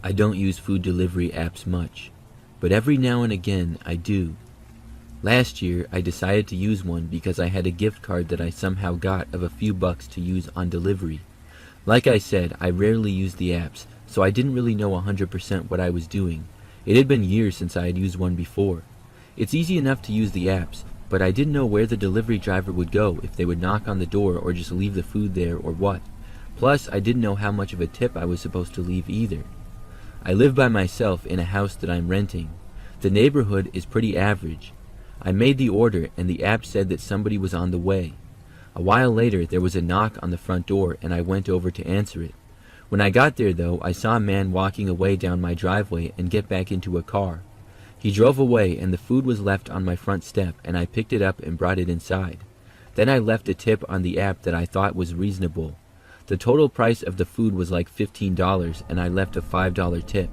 I don't use food delivery apps much, but every now and again I do. Last year, I decided to use one because I had a gift card that I somehow got of a few bucks to use on delivery. Like I said, I rarely use the apps, so I didn't really know 100% what I was doing. It had been years since I had used one before. It's easy enough to use the apps, but I didn't know where the delivery driver would go, if they would knock on the door or just leave the food there or what. Plus, I didn't know how much of a tip I was supposed to leave either. I live by myself in a house that I'm renting. The neighborhood is pretty average. I made the order and the app said that somebody was on the way. A while later there was a knock on the front door and I went over to answer it. When I got there though, I saw a man walking away down my driveway and get back into a car. He drove away and the food was left on my front step and I picked it up and brought it inside. Then I left a tip on the app that I thought was reasonable. The total price of the food was like $15 and I left a $5 tip.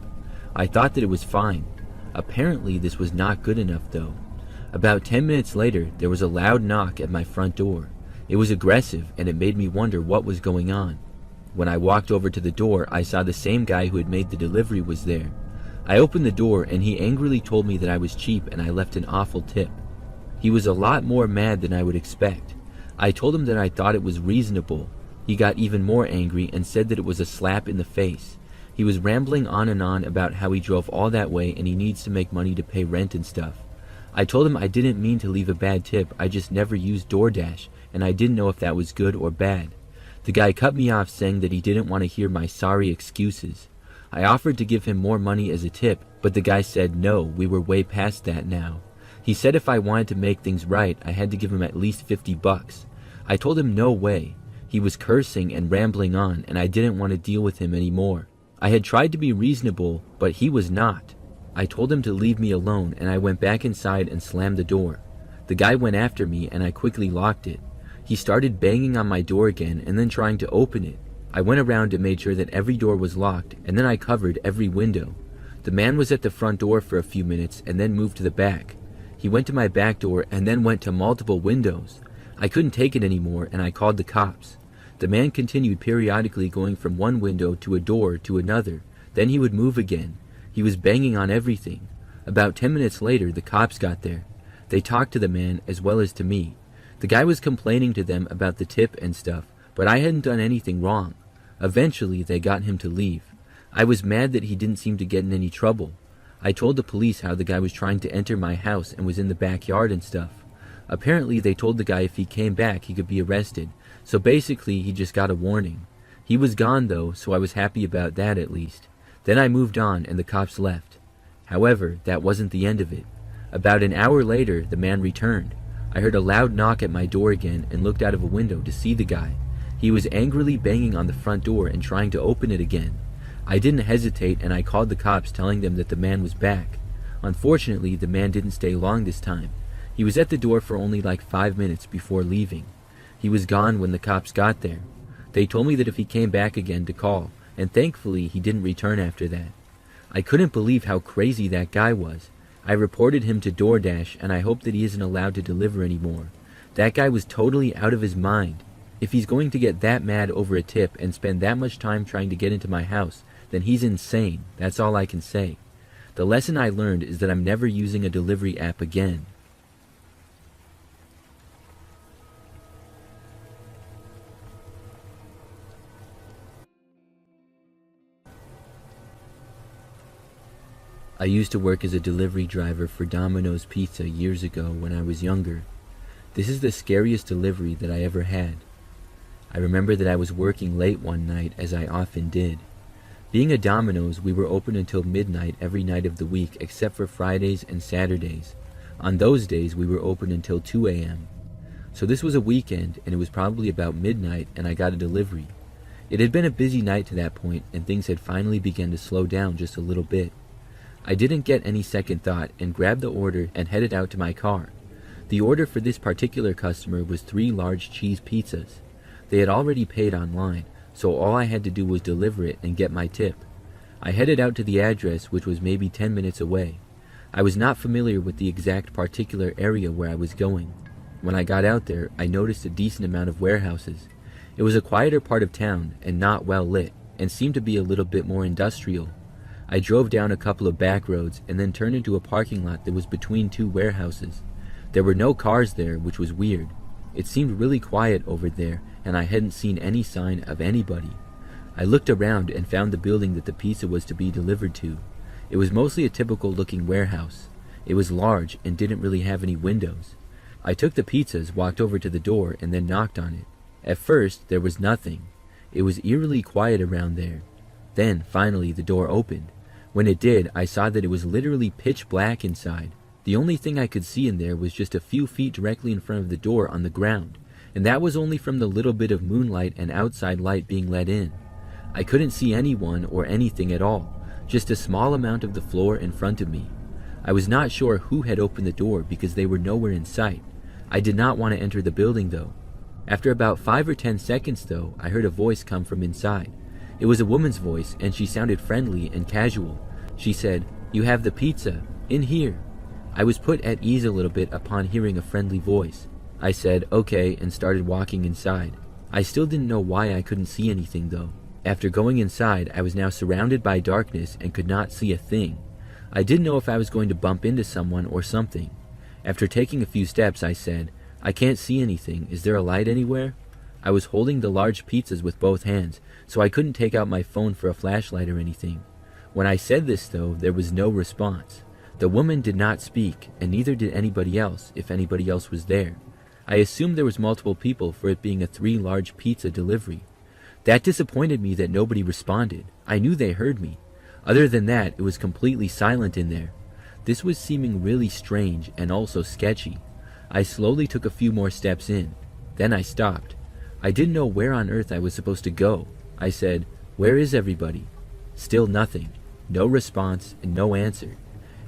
I thought that it was fine. Apparently this was not good enough though. About 10 minutes later, there was a loud knock at my front door. It was aggressive and it made me wonder what was going on. When I walked over to the door, I saw the same guy who had made the delivery was there. I opened the door and he angrily told me that I was cheap and I left an awful tip. He was a lot more mad than I would expect. I told him that I thought it was reasonable. He got even more angry and said that it was a slap in the face. He was rambling on and on about how he drove all that way and he needs to make money to pay rent and stuff. I told him I didn't mean to leave a bad tip, I just never used DoorDash, and I didn't know if that was good or bad. The guy cut me off saying that he didn't want to hear my sorry excuses. I offered to give him more money as a tip, but the guy said no, we were way past that now. He said if I wanted to make things right, I had to give him at least $50. I told him no way. He was cursing and rambling on, and I didn't want to deal with him anymore. I had tried to be reasonable, but he was not. I told him to leave me alone and I went back inside and slammed the door. The guy went after me and I quickly locked it. He started banging on my door again and then trying to open it. I went around and made sure that every door was locked and then I covered every window. The man was at the front door for a few minutes and then moved to the back. He went to my back door and then went to multiple windows. I couldn't take it anymore and I called the cops. The man continued periodically going from one window to a door to another. Then he would move again. He was banging on everything. About 10 minutes later, the cops got there. They talked to the man as well as to me. The guy was complaining to them about the tip and stuff, but I hadn't done anything wrong. Eventually, they got him to leave. I was mad that he didn't seem to get in any trouble. I told the police how the guy was trying to enter my house and was in the backyard and stuff. Apparently, they told the guy if he came back, he could be arrested. So basically, he just got a warning. He was gone though, so I was happy about that at least. Then I moved on and the cops left. However, that wasn't the end of it. About an hour later, the man returned. I heard a loud knock at my door again and looked out of a window to see the guy. He was angrily banging on the front door and trying to open it again. I didn't hesitate and I called the cops telling them that the man was back. Unfortunately, the man didn't stay long this time. He was at the door for only like 5 minutes before leaving. He was gone when the cops got there. They told me that if he came back again to call, and thankfully he didn't return after that. I couldn't believe how crazy that guy was. I reported him to DoorDash and I hope that he isn't allowed to deliver anymore. That guy was totally out of his mind. If he's going to get that mad over a tip and spend that much time trying to get into my house, then he's insane. That's all I can say. The lesson I learned is that I'm never using a delivery app again. I used to work as a delivery driver for Domino's Pizza years ago when I was younger. This is the scariest delivery that I ever had. I remember that I was working late one night, as I often did. Being a Domino's, we were open until midnight every night of the week except for Fridays and Saturdays. On those days, we were open until 2 a.m. So this was a weekend, and it was probably about midnight, and I got a delivery. It had been a busy night to that point, and things had finally begun to slow down just a little bit. I didn't get any second thought and grabbed the order and headed out to my car. The order for this particular customer was 3 large cheese pizzas. They had already paid online, so all I had to do was deliver it and get my tip. I headed out to the address, which was maybe 10 minutes away. I was not familiar with the exact particular area where I was going. When I got out there, I noticed a decent amount of warehouses. It was a quieter part of town and not well lit, and seemed to be a little bit more industrial. I drove down a couple of back roads and then turned into a parking lot that was between two warehouses. There were no cars there, which was weird. It seemed really quiet over there, and I hadn't seen any sign of anybody. I looked around and found the building that the pizza was to be delivered to. It was mostly a typical looking warehouse. It was large and didn't really have any windows. I took the pizzas, walked over to the door, and then knocked on it. At first, there was nothing. It was eerily quiet around there. Then, finally, the door opened. When it did, I saw that it was literally pitch black inside. The only thing I could see in there was just a few feet directly in front of the door on the ground, and that was only from the little bit of moonlight and outside light being let in. I couldn't see anyone or anything at all, just a small amount of the floor in front of me. I was not sure who had opened the door because they were nowhere in sight. I did not want to enter the building though. After about 5 or 10 seconds though, I heard a voice come from inside. It was a woman's voice and she sounded friendly and casual. She said, "You have the pizza, in here." I was put at ease a little bit upon hearing a friendly voice. I said, "Okay," and started walking inside. I still didn't know why I couldn't see anything though. After going inside, I was now surrounded by darkness and could not see a thing. I didn't know if I was going to bump into someone or something. After taking a few steps, I said, "I can't see anything. Is there a light anywhere?" I was holding the large pizzas with both hands, so I couldn't take out my phone for a flashlight or anything. When I said this though, there was no response. The woman did not speak, and neither did anybody else, if anybody else was there. I assumed there was multiple people for it being a 3 large pizza delivery. That disappointed me that nobody responded. I knew they heard me. Other than that, it was completely silent in there. This was seeming really strange and also sketchy. I slowly took a few more steps in. Then I stopped. I didn't know where on earth I was supposed to go. I said, "Where is everybody?" Still nothing. No response and no answer.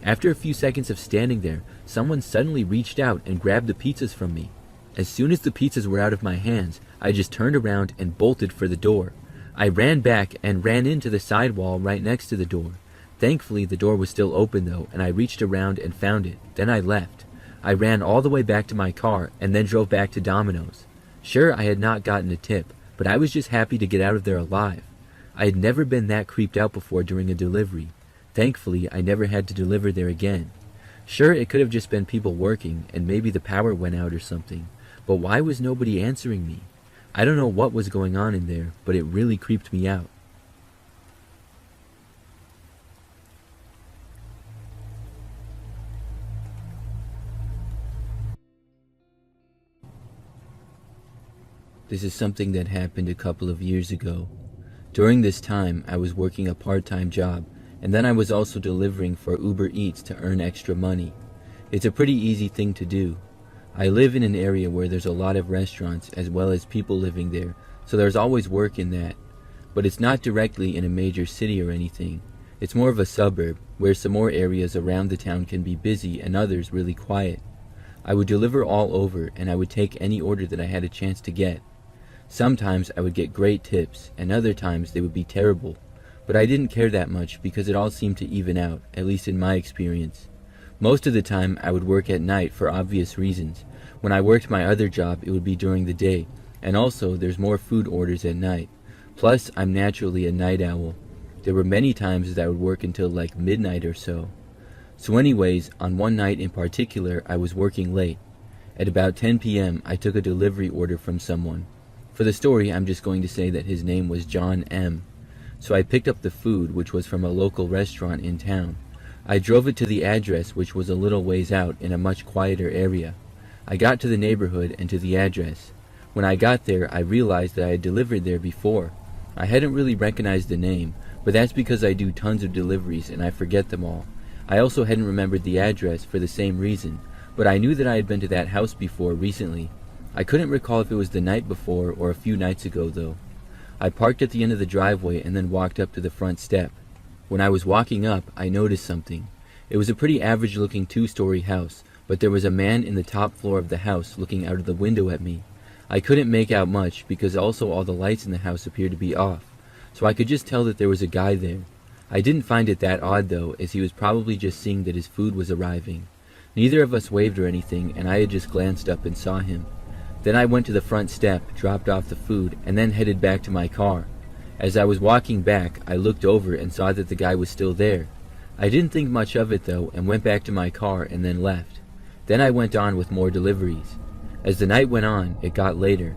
After a few seconds of standing there, someone suddenly reached out and grabbed the pizzas from me. As soon as the pizzas were out of my hands, I just turned around and bolted for the door. I ran back and ran into the side wall right next to the door. Thankfully, the door was still open though, and I reached around and found it. Then I left. I ran all the way back to my car and then drove back to Domino's. Sure, I had not gotten a tip, but I was just happy to get out of there alive. I had never been that creeped out before during a delivery. Thankfully, I never had to deliver there again. Sure, it could have just been people working, and maybe the power went out or something, but why was nobody answering me? I don't know what was going on in there, but it really creeped me out. This is something that happened a couple of years ago. During this time, I was working a part-time job, and then I was also delivering for Uber Eats to earn extra money. It's a pretty easy thing to do. I live in an area where there's a lot of restaurants as well as people living there, so there's always work in that. But it's not directly in a major city or anything. It's more of a suburb, where some more areas around the town can be busy and others really quiet. I would deliver all over, and I would take any order that I had a chance to get. Sometimes I would get great tips, and other times they would be terrible. But I didn't care that much because it all seemed to even out, at least in my experience. Most of the time I would work at night for obvious reasons. When I worked my other job, it would be during the day, and also there's more food orders at night. Plus, I'm naturally a night owl. There were many times that I would work until like midnight or so. So anyways, on one night in particular, I was working late. At about 10 p.m., I took a delivery order from someone. For the story, I'm just going to say that his name was John M. So I picked up the food, which was from a local restaurant in town. I drove it to the address, which was a little ways out in a much quieter area. I got to the neighborhood and to the address. When I got there, I realized that I had delivered there before. I hadn't really recognized the name, but that's because I do tons of deliveries and I forget them all. I also hadn't remembered the address for the same reason, but I knew that I had been to that house before recently. I couldn't recall if it was the night before or a few nights ago though. I parked at the end of the driveway and then walked up to the front step. When I was walking up, I noticed something. It was a pretty average-looking 2-story house, but there was a man in the top floor of the house looking out of the window at me. I couldn't make out much because also all the lights in the house appeared to be off, so I could just tell that there was a guy there. I didn't find it that odd though, as he was probably just seeing that his food was arriving. Neither of us waved or anything, and I had just glanced up and saw him. Then I went to the front step, dropped off the food, and then headed back to my car. As I was walking back, I looked over and saw that the guy was still there. I didn't think much of it though and went back to my car and then left. Then I went on with more deliveries. As the night went on, it got later.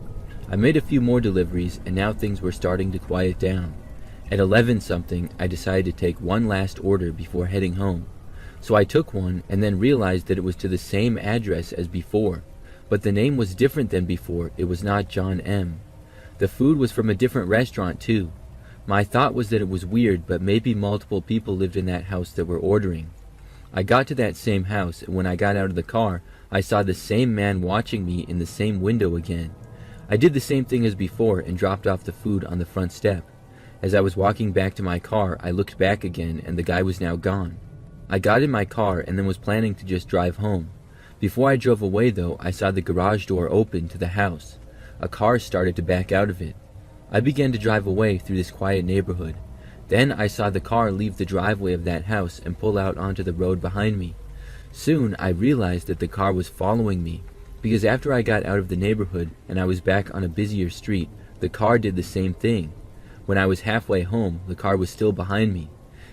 I made a few more deliveries and now things were starting to quiet down. At 11 something, I decided to take one last order before heading home. So I took one and then realized that it was to the same address as before, but the name was different than before. It was not John M. The food was from a different restaurant too. My thought was that it was weird, but maybe multiple people lived in that house that were ordering. I got to that same house, and when I got out of the car, I saw the same man watching me in the same window again. I did the same thing as before and dropped off the food on the front step. As I was walking back to my car, I looked back again and the guy was now gone. I got in my car and then was planning to just drive home. Before I drove away though, I saw the garage door open to the house. A car started to back out of it. I began to drive away through this quiet neighborhood. Then I saw the car leave the driveway of that house and pull out onto the road behind me. Soon I realized that the car was following me, because after I got out of the neighborhood and I was back on a busier street, the car did the same thing. When I was halfway home, the car was still behind me.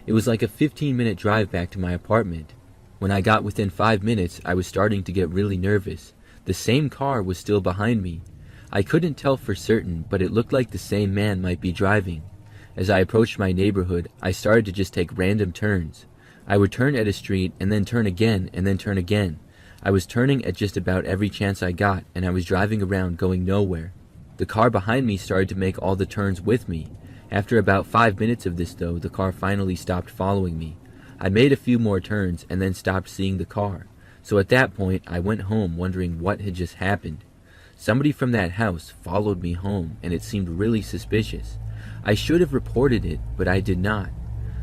It was like a 15-minute drive back to my apartment. When I got within 5 minutes, I was starting to get really nervous. The same car was still behind me. I couldn't tell for certain, but it looked like the same man might be driving. As I approached my neighborhood, I started to just take random turns. I would turn at a street and then turn again and then turn again. I was turning at just about every chance I got, and I was driving around going nowhere. The car behind me started to make all the turns with me. After about 5 minutes of this though, the car finally stopped following me. I made a few more turns and then stopped seeing the car. So at that point, I went home wondering what had just happened. Somebody from that house followed me home, and it seemed really suspicious. I should have reported it, but I did not.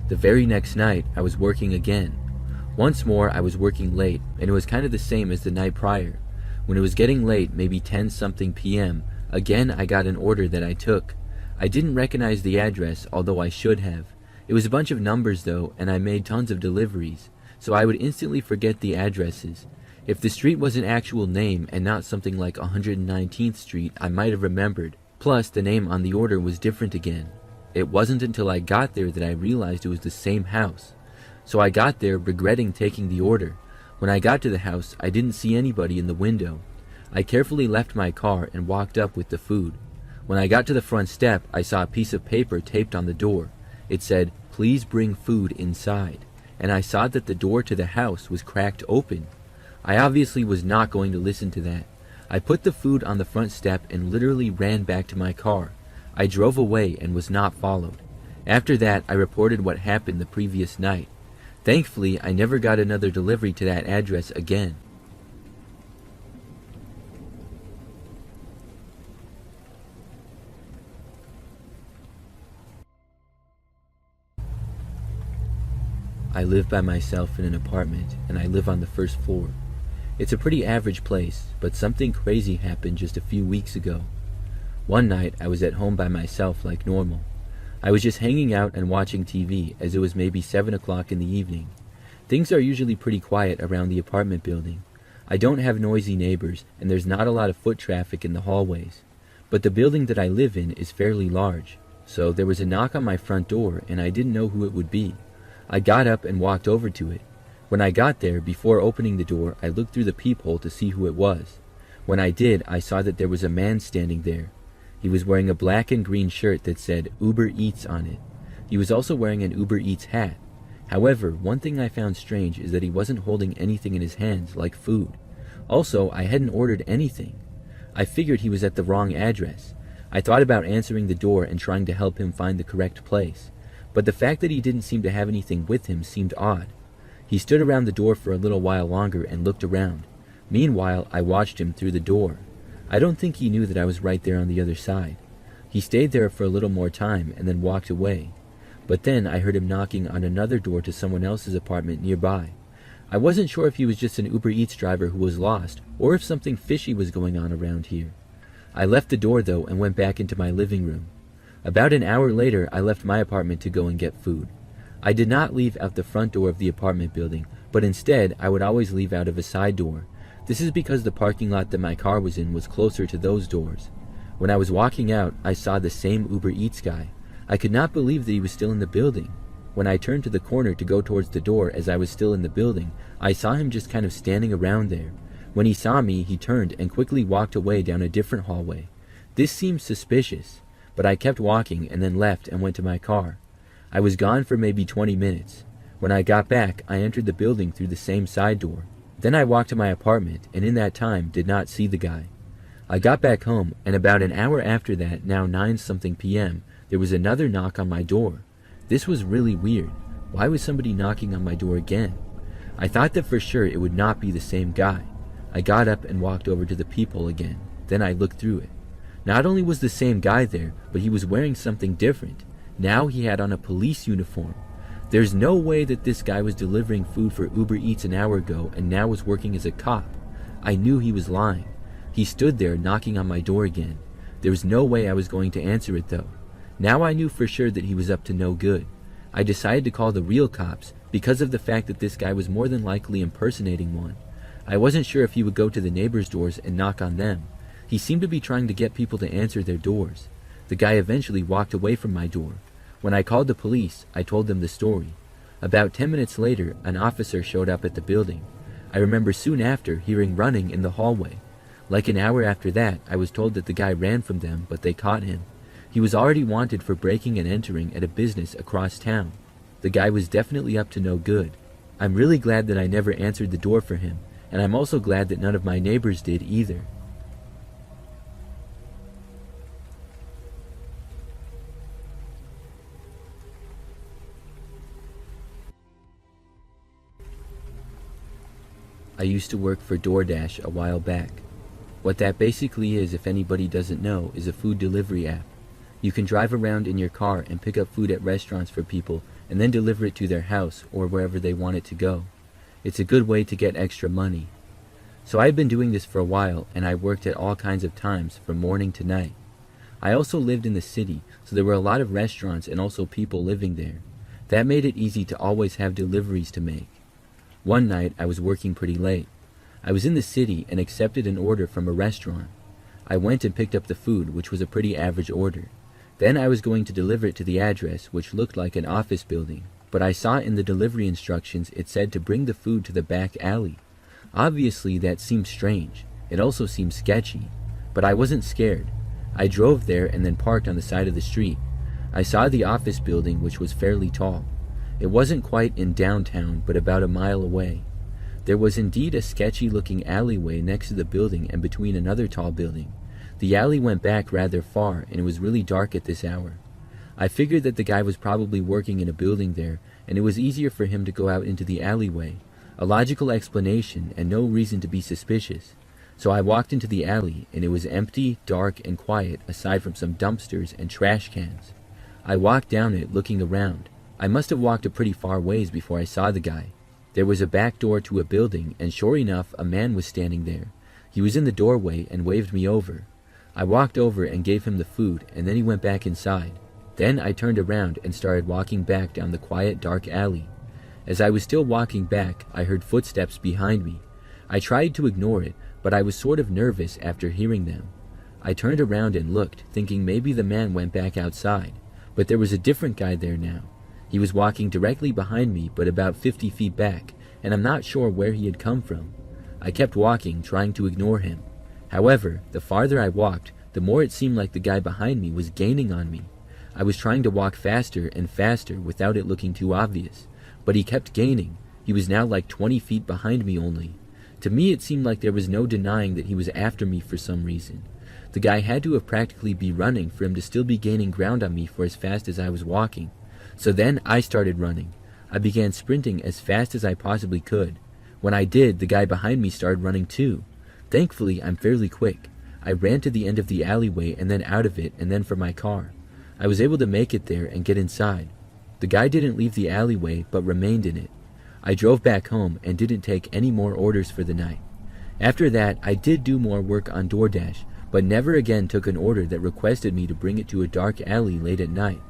The very next night, I was working again. Once more, I was working late, and it was kind of the same as the night prior. When it was getting late, maybe 10-something p.m., again I got an order that I took. I didn't recognize the address, although I should have. It was a bunch of numbers though, and I made tons of deliveries, so I would instantly forget the addresses. If the street was an actual name and not something like 119th Street, I might have remembered. Plus, the name on the order was different again. It wasn't until I got there that I realized it was the same house. So I got there regretting taking the order. When I got to the house, I didn't see anybody in the window. I carefully left my car and walked up with the food. When I got to the front step, I saw a piece of paper taped on the door. It said, "Please bring food inside," and I saw that the door to the house was cracked open. I obviously was not going to listen to that. I put the food on the front step and literally ran back to my car. I drove away and was not followed. After that, I reported what happened the previous night. Thankfully, I never got another delivery to that address again. I live by myself in an apartment, and I live on the first floor. It's a pretty average place, but something crazy happened just a few weeks ago. One night, I was at home by myself like normal. I was just hanging out and watching TV, as it was maybe 7 o'clock in the evening. Things are usually pretty quiet around the apartment building. I don't have noisy neighbors, and there's not a lot of foot traffic in the hallways. But the building that I live in is fairly large, so there was a knock on my front door, and I didn't know who it would be. I got up and walked over to it. When I got there, before opening the door, I looked through the peephole to see who it was. When I did, I saw that there was a man standing there. He was wearing a black and green shirt that said Uber Eats on it. He was also wearing an Uber Eats hat. However, one thing I found strange is that he wasn't holding anything in his hands, like food. Also, I hadn't ordered anything. I figured he was at the wrong address. I thought about answering the door and trying to help him find the correct place. But the fact that he didn't seem to have anything with him seemed odd. He stood around the door for a little while longer and looked around. Meanwhile, I watched him through the door. I don't think he knew that I was right there on the other side. He stayed there for a little more time and then walked away. But then I heard him knocking on another door to someone else's apartment nearby. I wasn't sure if he was just an Uber Eats driver who was lost, or if something fishy was going on around here. I left the door though and went back into my living room. About an hour later, I left my apartment to go and get food. I did not leave out the front door of the apartment building, but instead I would always leave out of a side door. This is because the parking lot that my car was in was closer to those doors. When I was walking out, I saw the same Uber Eats guy. I could not believe that he was still in the building. When I turned to the corner to go towards the door as I was still in the building, I saw him just kind of standing around there. When he saw me, he turned and quickly walked away down a different hallway. This seemed suspicious, but I kept walking and then left and went to my car. I was gone for maybe 20 minutes. When I got back, I entered the building through the same side door. Then I walked to my apartment, and in that time did not see the guy. I got back home, and about an hour after that, now 9-something p.m., there was another knock on my door. This was really weird. Why was somebody knocking on my door again? I thought that for sure it would not be the same guy. I got up and walked over to the peephole again. Then I looked through it. Not only was the same guy there, but he was wearing something different. Now he had on a police uniform. There's no way that this guy was delivering food for Uber Eats an hour ago and now was working as a cop. I knew he was lying. He stood there knocking on my door again. There was no way I was going to answer it though. Now I knew for sure that he was up to no good. I decided to call the real cops because of the fact that this guy was more than likely impersonating one. I wasn't sure if he would go to the neighbors' doors and knock on them. He seemed to be trying to get people to answer their doors. The guy eventually walked away from my door. When I called the police, I told them the story. About 10 minutes later, an officer showed up at the building. I remember soon after hearing running in the hallway. Like an hour after that, I was told that the guy ran from them, but they caught him. He was already wanted for breaking and entering at a business across town. The guy was definitely up to no good. I'm really glad that I never answered the door for him, and I'm also glad that none of my neighbors did either. I used to work for DoorDash a while back. What that basically is, if anybody doesn't know, is a food delivery app. You can drive around in your car and pick up food at restaurants for people and then deliver it to their house or wherever they want it to go. It's a good way to get extra money. So I've been doing this for a while, and I worked at all kinds of times from morning to night. I also lived in the city, so there were a lot of restaurants and also people living there. That made it easy to always have deliveries to make. One night I was working pretty late. I was in the city and accepted an order from a restaurant. I went and picked up the food, which was a pretty average order. Then I was going to deliver it to the address, which looked like an office building, but I saw in the delivery instructions it said to bring the food to the back alley. Obviously that seemed strange. It also seemed sketchy, but I wasn't scared. I drove there and then parked on the side of the street. I saw the office building, which was fairly tall. It wasn't quite in downtown, but about a mile away. There was indeed a sketchy-looking alleyway next to the building and between another tall building. The alley went back rather far, and it was really dark at this hour. I figured that the guy was probably working in a building there, and it was easier for him to go out into the alleyway. A logical explanation, and no reason to be suspicious. So I walked into the alley, and it was empty, dark, and quiet, aside from some dumpsters and trash cans. I walked down it, looking around. I must have walked a pretty far ways before I saw the guy. There was a back door to a building, and sure enough, a man was standing there. He was in the doorway and waved me over. I walked over and gave him the food, and then he went back inside. Then I turned around and started walking back down the quiet, dark alley. As I was still walking back, I heard footsteps behind me. I tried to ignore it, but I was sort of nervous after hearing them. I turned around and looked, thinking maybe the man went back outside, but there was a different guy there now. He was walking directly behind me, but about 50 feet back, and I'm not sure where he had come from. I kept walking, trying to ignore him. However, the farther I walked, the more it seemed like the guy behind me was gaining on me. I was trying to walk faster and faster without it looking too obvious, but he kept gaining. He was now like 20 feet behind me only. To me, it seemed like there was no denying that he was after me for some reason. The guy had to have practically been running for him to still be gaining ground on me for as fast as I was walking. So then I started running. I began sprinting as fast as I possibly could. When I did, the guy behind me started running too. Thankfully, I'm fairly quick. I ran to the end of the alleyway and then out of it and then for my car. I was able to make it there and get inside. The guy didn't leave the alleyway but remained in it. I drove back home and didn't take any more orders for the night. After that, I did do more work on DoorDash, but never again took an order that requested me to bring it to a dark alley late at night.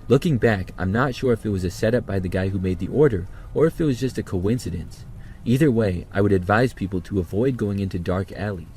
Looking back, I'm not sure if it was a setup by the guy who made the order or if it was just a coincidence. Either way, I would advise people to avoid going into dark alleys.